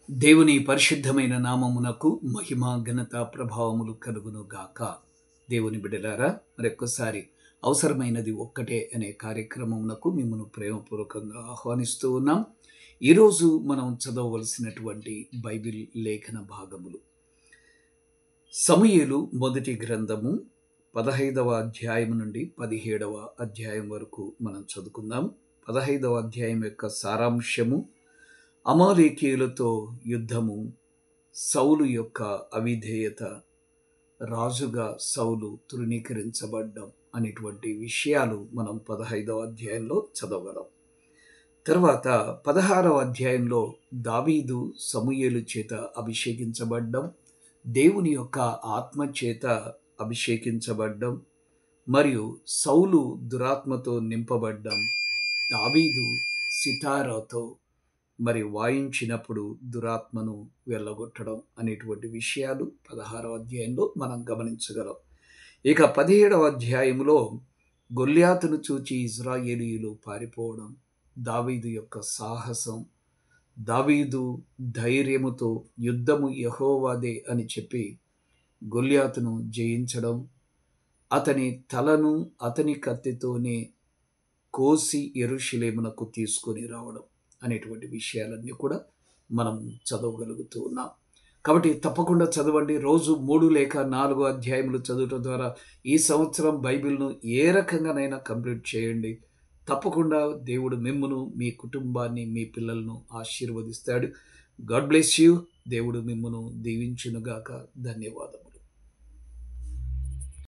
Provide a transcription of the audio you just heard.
దేవుని పరిశుద్ధమైన నామమునకు మహిమ ఘనత ప్రభావములు కలుగును గాక. దేవుని బిడ్డలారా, మరొక్కసారి అవసరమైనది ఒక్కటే అనే కార్యక్రమమునకు మిమ్మల్ని ప్రేమపూర్వకంగా ఆహ్వానిస్తూ ఉన్నాం. ఈరోజు మనం చదవవలసినటువంటి బైబిల్ లేఖన భాగములు సమూయేలు మొదటి గ్రంథము 15వ అధ్యాయం నుండి 17వ అధ్యాయం వరకు మనం చదువుకుందాం. 15వ అధ్యాయం యొక్క సారాంశము అమాలేకీయులతో యుద్ధము, సౌలు యొక్క అవిధేయత, రాజుగా సౌలు తృణీకరించబడ్డం అనేటువంటి విషయాలు మనం 15వ అధ్యాయంలో చదవగలం. తర్వాత 16వ అధ్యాయంలో దావీదు సమూయేలు చేత అభిషేకించబడ్డం, దేవుని యొక్క ఆత్మ చేత అభిషేకించబడ్డం మరియు సౌలు దురాత్మతో నింపబడ్డం, దావీదు సితారాతో మరి వాయించినప్పుడు దురాత్మను వెళ్ళగొట్టడం అనేటువంటి విషయాలు 16వ అధ్యాయంలో మనం గమనించగలం. ఇక 17వ అధ్యాయంలో గొల్యాతును చూచి ఇజ్రాయేలీయులు పారిపోవడం, దావీదు యొక్క సాహసం, దావీదు ధైర్యముతో యుద్ధము యెహోవాదే అని చెప్పి గొల్యాతును జయించడం, అతని తలను అతని కత్తితోనే కోసి యెరూషలేమునకు తీసుకొని రావడం అనేటువంటి విషయాలన్నీ కూడా మనం చదవగలుగుతూ ఉన్నాం. కాబట్టి తప్పకుండా చదవండి. రోజు 3 లేక 4 అధ్యాయములు చదవటం ద్వారా ఈ సంవత్సరం బైబిల్ను ఏ రకంగానైనా కంప్లీట్ చేయండి. తప్పకుండా దేవుడు మిమ్మును, మీ కుటుంబాన్ని, మీ పిల్లలను ఆశీర్వదిస్తాడు. God bless you. దేవుడు మిమ్మును దీవించునుగాక. ధన్యవాదములు.